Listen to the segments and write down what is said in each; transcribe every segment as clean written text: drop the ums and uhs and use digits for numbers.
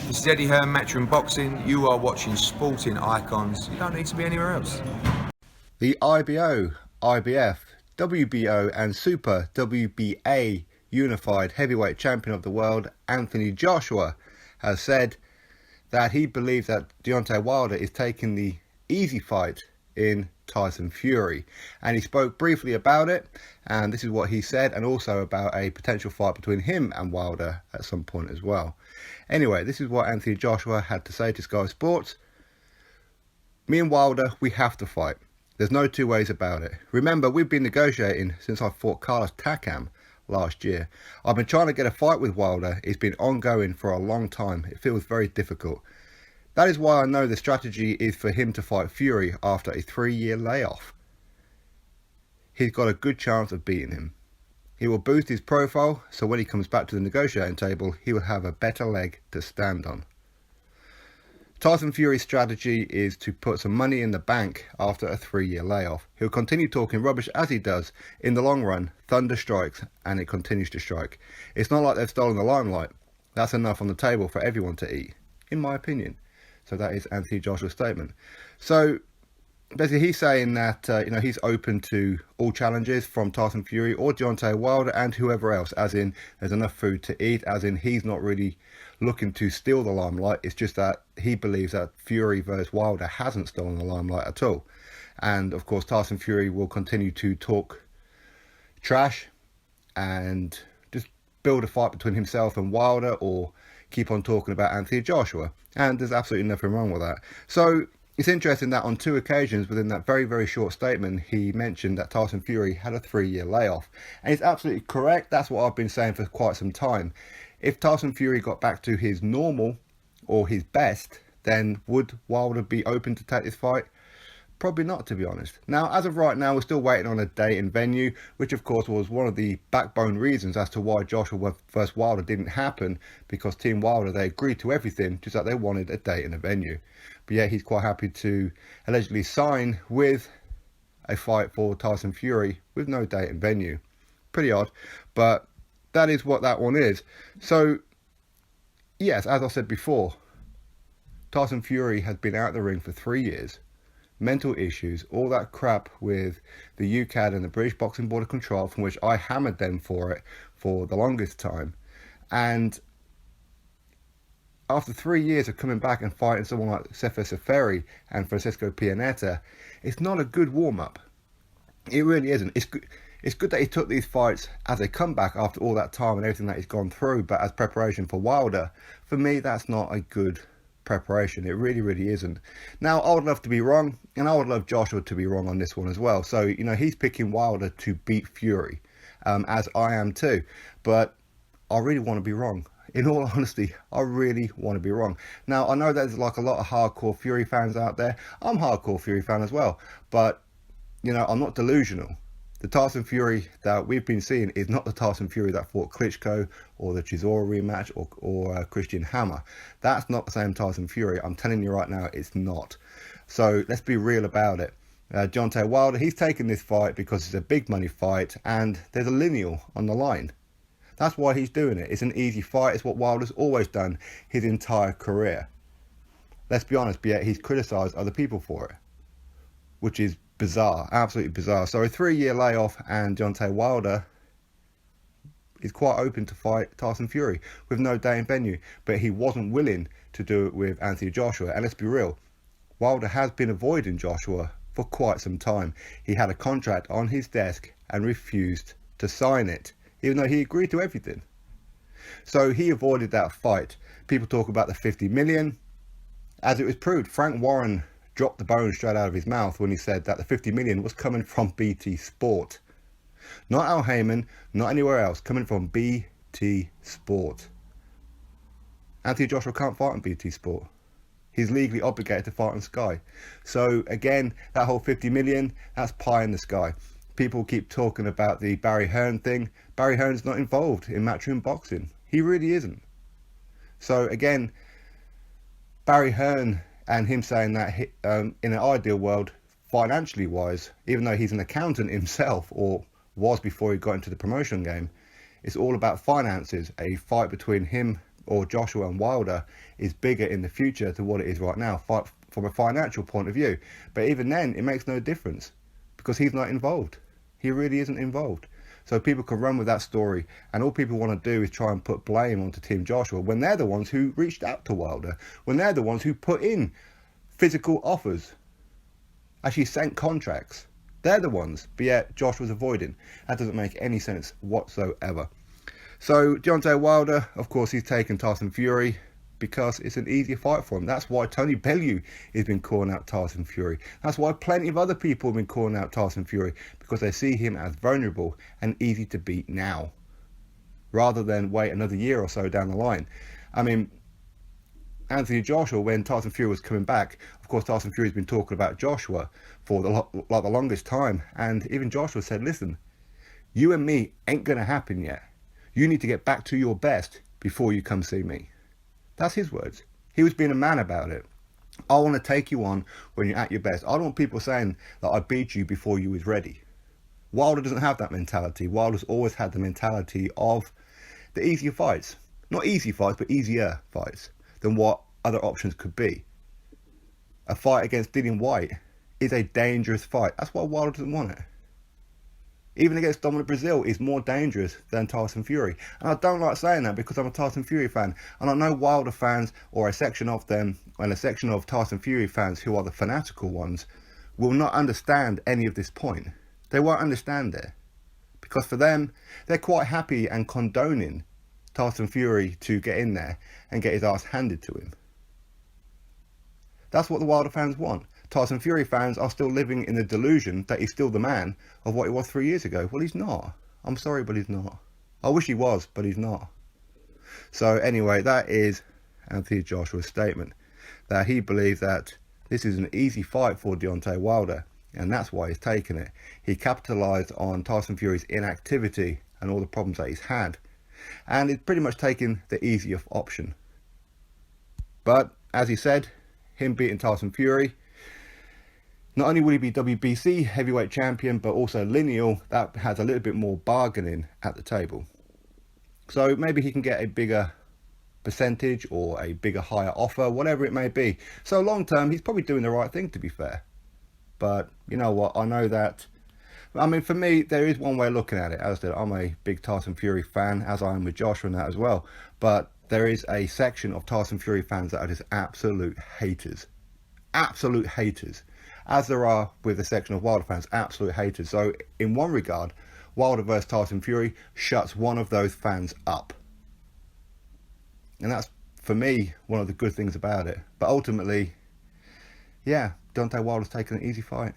This is Eddie Hearn, Matchroom Boxing. You are watching Sporting Icons. You don't need to be anywhere else. The IBO, IBF, WBO and Super WBA Unified Heavyweight Champion of the World, Anthony Joshua, has said that he believes that Deontay Wilder is taking the easy fight in Tyson Fury. And he spoke briefly about it, and this is what he said, and also about a potential fight between him and Wilder at some point as well. Anyway, this is what Anthony Joshua had to say to Sky Sports. Me and Wilder, we have to fight. There's no two ways about it. Remember, we've been negotiating since I fought Carlos Takam last year. I've been trying to get a fight with Wilder. It's been ongoing for a long time. It feels very difficult. That is why I know the strategy is for him to fight Fury after a 3-year layoff. He's got a good chance of beating him. He will boost his profile, so when he comes back to the negotiating table, he will have a better leg to stand on. Tyson Fury's strategy is to put some money in the bank after a 3-year layoff. He'll continue talking rubbish as he does. In the long run, thunder strikes and it continues to strike. It's not like they've stolen the limelight. That's enough on the table for everyone to eat, in my opinion. So that is Anthony Joshua's statement. So basically he's saying that he's open to all challenges from Tyson Fury or Deontay Wilder and whoever else, as in there's enough food to eat, as in he's not really looking to steal the limelight. It's just that he believes that Fury versus Wilder hasn't stolen the limelight at all. And of course Tyson Fury will continue to talk trash and just build a fight between himself and Wilder, or keep on talking about Anthony Joshua, and there's absolutely nothing wrong with that. So it's interesting that on 2 occasions within that very, very short statement, he mentioned that Tyson Fury had a 3-year layoff. And it's absolutely correct. That's what I've been saying for quite some time. If Tyson Fury got back to his normal or his best, then would Wilder be open to take this fight? Probably not, to be honest. Now, as of right now, we're still waiting on a date and venue, which of course was one of the backbone reasons as to why Joshua vs Wilder didn't happen, because Team Wilder, they agreed to everything, just that they wanted a date and a venue. But yeah, he's quite happy to allegedly sign with a fight for Tyson Fury with no date and venue. Pretty odd, but that is what that one is. So yes, as I said before, Tyson Fury has been out of the ring for 3 years. Mental issues, all that crap with the UKAD and the British Boxing Board of Control, from which I hammered them for it for the longest time. And after 3 years of coming back and fighting someone like Sefer Seferi and Francisco Pianeta, it's not a good warm-up. It really isn't. It's good that he took these fights as a comeback after all that time and everything that he's gone through, but as preparation for Wilder, for me, that's not a good preparation. It really, really isn't. Now, I would love to be wrong, and I would love Joshua to be wrong on this one as well. So, he's picking Wilder to beat Fury, as I am too. But I really want to be wrong. In all honesty, I really want to be wrong. Now, I know there's like a lot of hardcore Fury fans out there. I'm a hardcore Fury fan as well. But, I'm not delusional. The Tyson Fury that we've been seeing is not the Tyson Fury that fought Klitschko or the Chisora rematch or Christian Hammer. That's not the same Tyson Fury. I'm telling you right now, it's not. So let's be real about it. Deontay Wilder, he's taking this fight because it's a big money fight and there's a lineal on the line. That's why he's doing it. It's an easy fight. It's what Wilder's always done his entire career. Let's be honest, but yet he's criticised other people for it, which is bizarre, absolutely bizarre. So a 3-year layoff, and Deontay Wilder is quite open to fight Tyson Fury with no day and venue, but he wasn't willing to do it with Anthony Joshua. And let's be real, Wilder has been avoiding Joshua for quite some time. He had a contract on his desk and refused to sign it, even though he agreed to everything. So he avoided that fight. People talk about the 50 million. As it was proved, Frank Warren dropped the bone straight out of his mouth when he said that the 50 million was coming from BT Sport. Not Al Heyman, not anywhere else, coming from BT Sport. Anthony Joshua can't fight on BT Sport. He's legally obligated to fight on Sky. So again, that whole 50 million, that's pie in the sky. People keep talking about the Barry Hearn thing. Barry Hearn's not involved in Matchroom Boxing. He really isn't. So again, Barry Hearn and him saying that in an ideal world, financially wise, even though he's an accountant himself, or was before he got into the promotion game, it's all about finances. A fight between him or Joshua and Wilder is bigger in the future than what it is right now from a financial point of view. But even then, it makes no difference because he's not involved. He really isn't involved. So people can run with that story, and all people want to do is try and put blame onto Team Joshua when they're the ones who reached out to Wilder, when they're the ones who put in physical offers, actually sent contracts. They're the ones, but yet Joshua's avoiding. That doesn't make any sense whatsoever. So Deontay Wilder, of course, he's taken Tyson Fury because it's an easier fight for him. That's why Tony Bellew has been calling out Tyson Fury. That's why plenty of other people have been calling out Tyson Fury, because they see him as vulnerable and easy to beat now, rather than wait another year or so down the line. I mean, Anthony Joshua, when Tyson Fury was coming back, of course, Tyson Fury's been talking about Joshua for the longest time, and even Joshua said, listen, you and me ain't going to happen yet. You need to get back to your best before you come see me. That's his words. He was being a man about it. I want to take you on when you're at your best. I don't want people saying that I beat you before you was ready. Wilder doesn't have that mentality. Wilder's always had the mentality of the easier fights. Not easy fights, but easier fights than what other options could be. A fight against Dillian Whyte is a dangerous fight. That's why Wilder doesn't want it. Even against Dominic Breazeale is more dangerous than Tyson Fury. And I don't like saying that because I'm a Tyson Fury fan. And I know Wilder fans, or a section of them, and a section of Tyson Fury fans who are the fanatical ones, will not understand any of this point. They won't understand it. Because for them, they're quite happy and condoning Tyson Fury to get in there and get his ass handed to him. That's what the Wilder fans want. Tyson Fury fans are still living in the delusion that he's still the man of what he was 3 years ago. Well, he's not. I'm sorry, but he's not. I wish he was, but he's not. So anyway, that is Anthony Joshua's statement, that he believes that this is an easy fight for Deontay Wilder, and that's why he's taken it. He capitalised on Tyson Fury's inactivity and all the problems that he's had, and he's pretty much taken the easier option. But, as he said, him beating Tyson Fury, not only will he be WBC heavyweight champion, but also lineal, that has a little bit more bargaining at the table. So maybe he can get a bigger percentage or a bigger, higher offer, whatever it may be. So long term, he's probably doing the right thing, to be fair. But you know what, I know that, I mean, for me, there is one way of looking at it. As I said, I'm a big Tyson Fury fan, as I am with Joshua and that as well. But there is a section of Tyson Fury fans that are just absolute haters. Absolute haters. As there are with the section of Wilder fans, absolute haters. So in one regard, Wilder versus Tyson Fury shuts one of those fans up. And that's, for me, one of the good things about it. But ultimately, yeah, Deontay Wilder's taken an easy fight.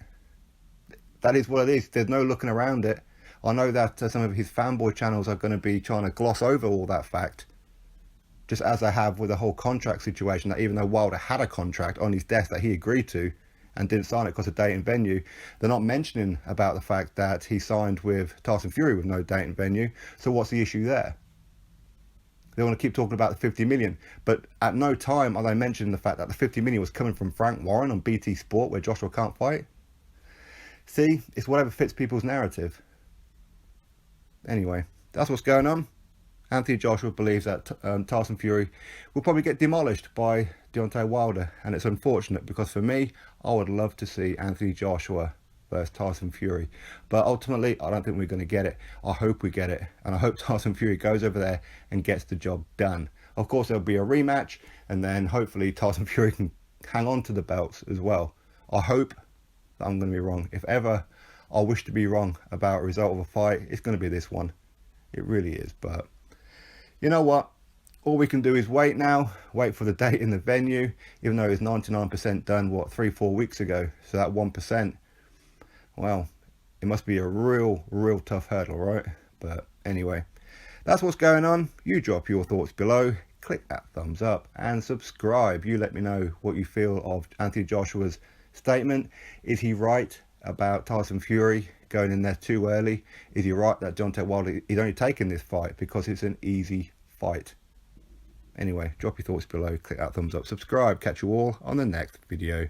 That is what it is. There's no looking around it. I know that some of his fanboy channels are going to be trying to gloss over all that fact, just as they have with the whole contract situation, that even though Wilder had a contract on his desk that he agreed to and didn't sign it because of date and venue, they're not mentioning about the fact that he signed with Tyson Fury with no date and venue. So what's the issue there? They want to keep talking about the 50 million, but at no time are they mentioning the fact that the 50 million was coming from Frank Warren on BT Sport, where Joshua can't fight. See, it's whatever fits people's narrative. Anyway, that's what's going on. Anthony Joshua believes that Tyson Fury will probably get demolished by Deontay Wilder, and it's unfortunate because for me, I would love to see Anthony Joshua versus Tyson Fury, but ultimately I don't think we're going to get it. I hope we get it, and I hope Tyson Fury goes over there and gets the job done. Of course, there'll be a rematch, and then hopefully Tyson Fury can hang on to the belts as well. I hope that I'm going to be wrong. If ever I wish to be wrong about a result of a fight, it's going to be this one. It really is. But you know what? All we can do is wait now, wait for the date in the venue, even though it's 99% done, 3-4 weeks ago. So that 1%, well, it must be a real tough hurdle, right? But anyway, that's what's going on. You drop your thoughts below, click that thumbs up and subscribe. You let me know what you feel of Anthony Joshua's statement. Is he right about Tyson Fury going in there too early? Is he right that Deontay Wilder is only taking this fight because it's an easy fight? Anyway, drop your thoughts below, click that thumbs up, subscribe. Catch you all on the next video.